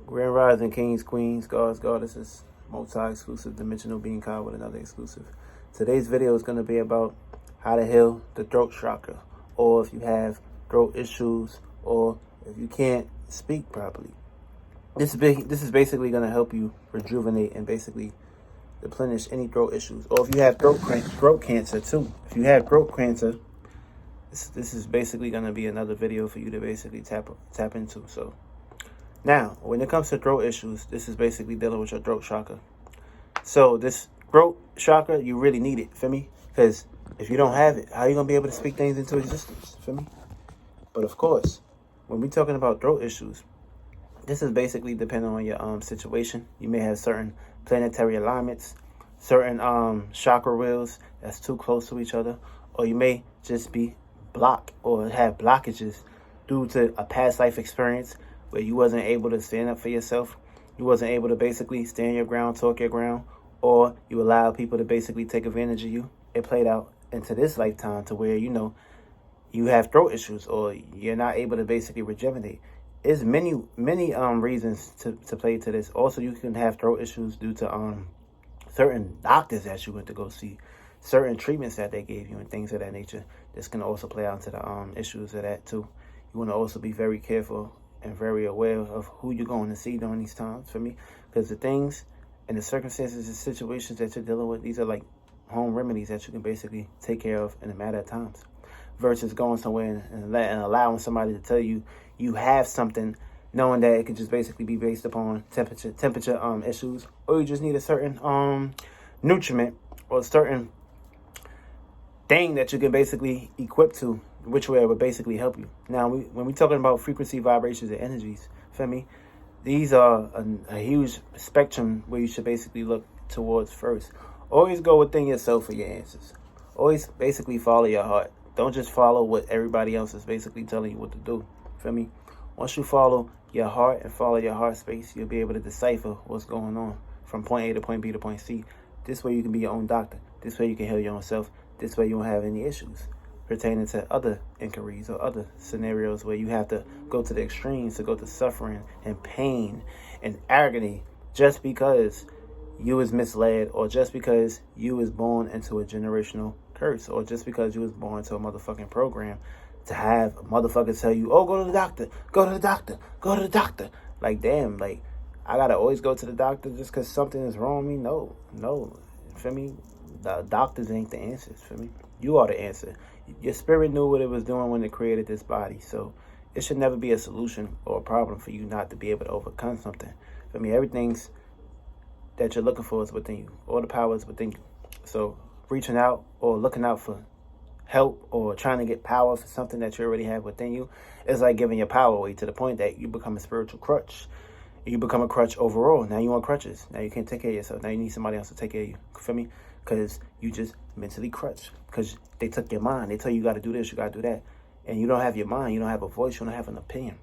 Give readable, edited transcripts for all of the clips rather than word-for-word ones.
Grand Rising Kings, Queens, Gods, Goddesses, multi-exclusive dimensional being called with another exclusive. Today's video is going to be about how to heal the throat chakra, or if you have throat issues, or if you can't speak properly. This is basically going to help you rejuvenate and basically replenish any throat issues. Or if you have throat cancer too. If you have throat cancer, this is basically going to be another video for you to basically tap into. So now, when it comes to throat issues, this is basically dealing with your throat chakra. So this throat chakra, you really need it, feel me? Because if you don't have it, how are you going to be able to speak things into existence, feel me? But of course, when we're talking about throat issues, this is basically depending on your situation. You may have certain planetary alignments, certain chakra wheels that's too close to each other, or you may just be blocked or have blockages due to a past life experience where you wasn't able to stand up for yourself. You wasn't able to basically stand your ground, talk your ground, or you allow people to basically take advantage of you. It played out into this lifetime to where, you have throat issues or you're not able to basically rejuvenate. There's many reasons to play to this. Also, you can have throat issues due to certain doctors that you went to go see, certain treatments that they gave you and things of that nature. This can also play out into the issues of that too. You want to also be very careful and very aware of who you're going to see during these times, for me, because the things and the circumstances and situations that you're dealing with, these are like home remedies that you can basically take care of in a matter of times, versus going somewhere and allowing somebody to tell you you have something, knowing that it could just basically be based upon temperature issues, or you just need a certain nutriment or a certain thing that you can basically equip to, which way it would basically help you. Now, when we're talking about frequency, vibrations, and energies, feel me, these are a huge spectrum where you should basically look towards first. Always go within yourself for your answers. Always basically follow your heart. Don't just follow what everybody else is basically telling you what to do. Feel me? Once you follow your heart and follow your heart space, you'll be able to decipher what's going on from point A to point B to point C. This way you can be your own doctor. This way you can heal your own self. This way you won't have any issues pertaining to other inquiries or other scenarios where you have to go to the extremes, to go to suffering and pain and agony just because you was misled, or just because you was born into a generational curse, or just because you was born into a motherfucking program to have motherfuckers tell you, oh, go to the doctor, go to the doctor, go to the doctor. Like, damn, like, I gotta always go to the doctor just because something is wrong with me? No, feel me? The doctors ain't the answers, feel me? You are the answer. Your spirit knew what it was doing when it created this body, so it should never be a solution or a problem for you not to be able to overcome something. For me, everything's that you're looking for is within you. All the power is within you. So reaching out or looking out for help or trying to get power for something that you already have within you is like giving your power away to the point that you become a spiritual crutch. You become a crutch overall. Now you want crutches. Now you can't take care of yourself. Now you need somebody else to take care of you. Feel me? Because you just mentally crutch. Because they took your mind. They tell you got to do this, you got to do that. And you don't have your mind. You don't have a voice. You don't have an opinion.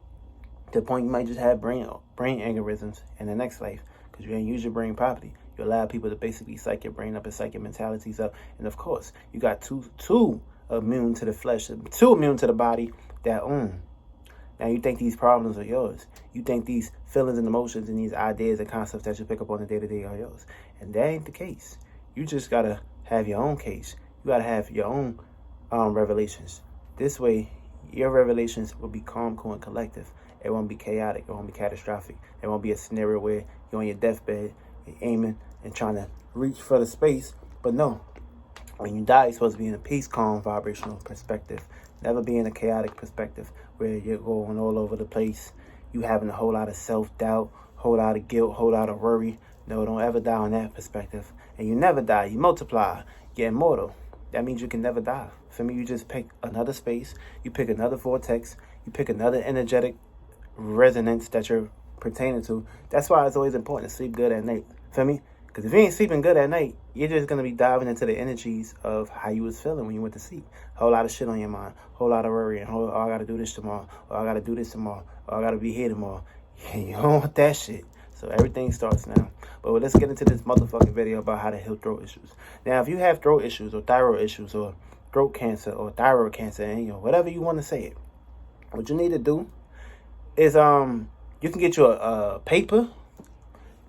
To the point you might just have brain aneurysms in the next life because you ain't use your brain properly. You allow people to basically psych your brain up and psych your mentalities up. And of course, you got too immune to the flesh, too immune to the body that Now you think these problems are yours. You think these feelings and emotions and these ideas and concepts that you pick up on the day-to-day are yours. And that ain't the case. You just got to have your own case. You got to have your own revelations. This way, your revelations will be calm, cool, and collective. It won't be chaotic. It won't be catastrophic. It won't be a scenario where you're on your deathbed, you're aiming and trying to reach for the space. But no, when you die, you're supposed to be in a peace, calm, vibrational perspective. Never be in a chaotic perspective where you're going all over the place. You having a whole lot of self-doubt, whole lot of guilt, whole lot of worry. No, don't ever die on that perspective. And you never die. You multiply. You're immortal. That means you can never die. For me, you just pick another space. You pick another vortex. You pick another energetic resonance that you're pertaining to. That's why it's always important to sleep good at night. Feel me? Because if you ain't sleeping good at night, you're just going to be diving into the energies of how you was feeling when you went to sleep. Whole lot of shit on your mind. Whole lot of worrying. Oh, I got to do this tomorrow. Oh, I got to do this tomorrow. Oh, I got to be here tomorrow. You don't want that shit. So everything starts now. But let's get into this motherfucking video about how to heal throat issues. Now, if you have throat issues or thyroid issues or throat cancer or thyroid cancer, and whatever you want to say it, what you need to do is You can get you a paper.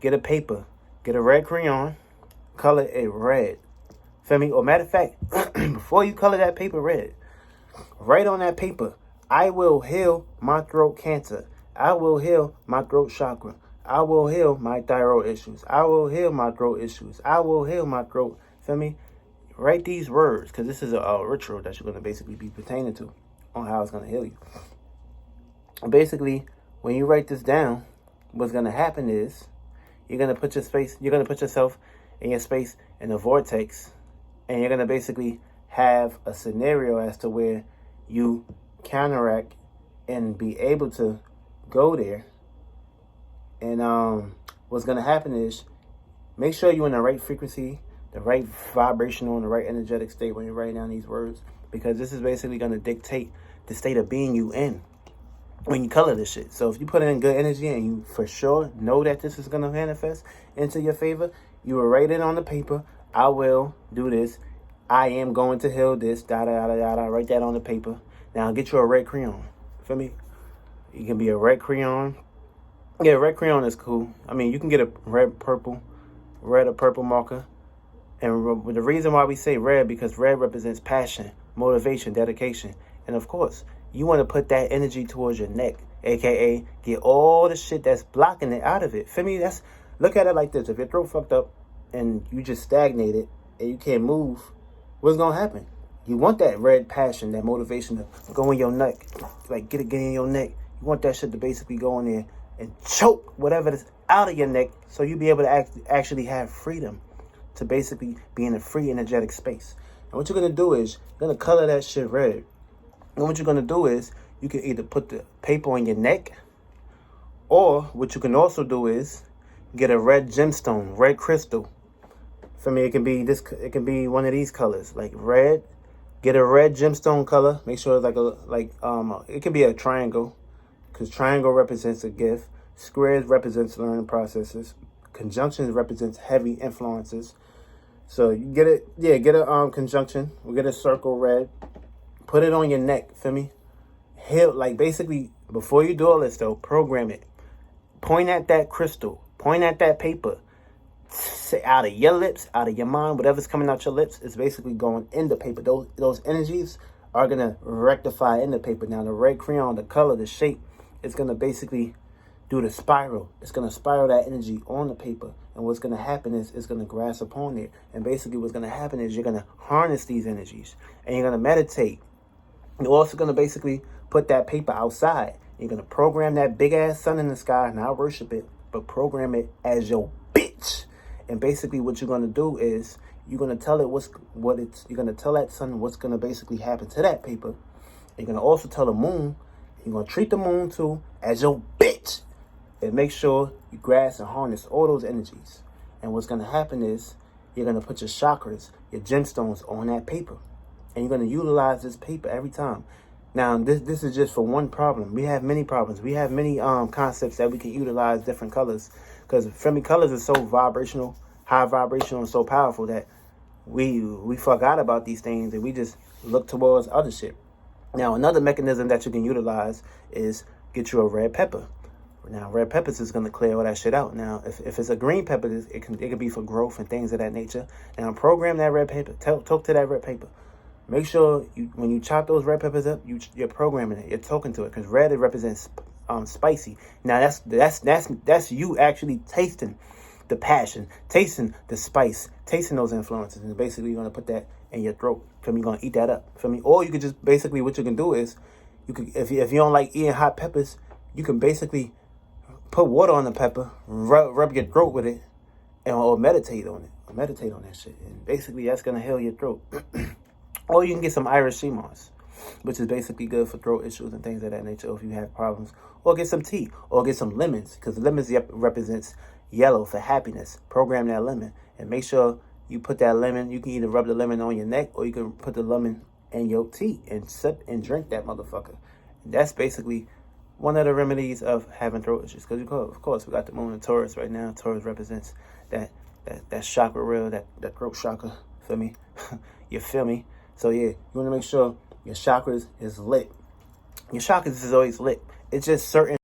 Get a paper. Get a red crayon. Color it red. Feel me? Or matter of fact, before you color that paper red, write on that paper, I will heal my throat cancer. I will heal my throat chakra. I will heal my thyroid issues. I will heal my throat issues. I will heal my throat. Feel me? Write these words, because this is a ritual that you're going to basically be pertaining to on how it's going to heal you. Basically, when you write this down, what's going to happen is you're going to put yourself in your space in a vortex, and you're going to basically have a scenario as to where you counteract and be able to go there. And what's going to happen is make sure you're in the right frequency, the right vibrational, and the right energetic state when you're writing down these words, because this is basically going to dictate the state of being you in when you color this shit. So if you put it in good energy and you for sure know that this is going to manifest into your favor, you will write it on the paper. I will do this. I am going to heal this. Da da da da da. Write that on the paper. Now get you a red crayon. Feel me? You can be a red crayon. Yeah, red crayon is cool. I mean, you can get a red or purple marker. And the reason why we say red, because red represents passion, motivation, dedication. And of course, you want to put that energy towards your neck, aka get all the shit that's blocking it out of it. Feel me? Look at it like this. If your throat fucked up and you just stagnated and you can't move, what's gonna happen? You want that red passion, that motivation to go in your neck, like get in your neck. You want that shit to basically go in there and choke whatever is out of your neck, so you be able to actually have freedom to basically be in a free energetic space. And what you're gonna do is you're gonna color that shit red. And what you're gonna do is you can either put the paper on your neck, or what you can also do is get a red gemstone, red crystal. For me, it can be this. It can be one of these colors, like red. Get a red gemstone color. Make sure it's it can be a triangle, because triangle represents a gift. Squares represents learning processes. Conjunctions represents heavy influences. So you get it. Yeah, get a conjunction. We'll get a circle red. Put it on your neck. Feel me? Heal, like basically before you do all this though, program it. Point at that crystal. Point at that paper. Say out of your lips, out of your mind, whatever's coming out your lips is basically going in the paper. Those energies are gonna rectify in the paper. Now the red crayon, the color, the shape, it's gonna basically do the spiral. It's gonna spiral that energy on the paper. And what's gonna happen is it's gonna grasp upon it. And basically what's gonna happen is you're gonna harness these energies and you're gonna meditate. You're also gonna basically put that paper outside. You're gonna program that big ass sun in the sky, not worship it, but program it as your bitch. And basically what you're going to do is you're going to tell it you're going to tell that sun what's going to basically happen to that paper. You're going to also tell the moon, you're going to treat the moon too as your bitch. And make sure you grasp and harness all those energies. And what's going to happen is you're going to put your chakras, your gemstones on that paper. And you're going to utilize this paper every time. Now, this is just for one problem. We have many problems. We have many concepts that we can utilize different colors. Because for me, colors are so vibrational, high vibrational, and so powerful that we forgot about these things and we just look towards other shit. Now, another mechanism that you can utilize is get you a red pepper. Now, red peppers is going to clear all that shit out. Now, if it's a green pepper, it can be for growth and things of that nature. Now, program that red pepper. Talk to that red pepper. Make sure when you chop those red peppers up, you're programming it. You're talking to it, because red, it represents spicy. Now that's you actually tasting the passion, tasting the spice, tasting those influences, and basically you're gonna put that in your throat. Feel me? You're gonna eat that up. Feel me? Or you could just basically, what you can do is you could, if you don't like eating hot peppers, you can basically put water on the pepper, rub your throat with it, or meditate on it. Or meditate on that shit, and basically that's gonna heal your throat. Or you can get some Irish sea moss, which is basically good for throat issues and things of that nature if you have problems. Or get some tea, or get some lemons, because lemons represents yellow for happiness. Program that lemon, and make sure you put that lemon. You can either rub the lemon on your neck, or you can put the lemon in your tea and sip and drink that motherfucker. And that's basically one of the remedies of having throat issues. Because of course we got the moon in Taurus right now. Taurus represents that chakra real, that throat chakra. Feel me? You feel me? So yeah, you want to make sure your chakras is lit. Your chakras is always lit. It's just certain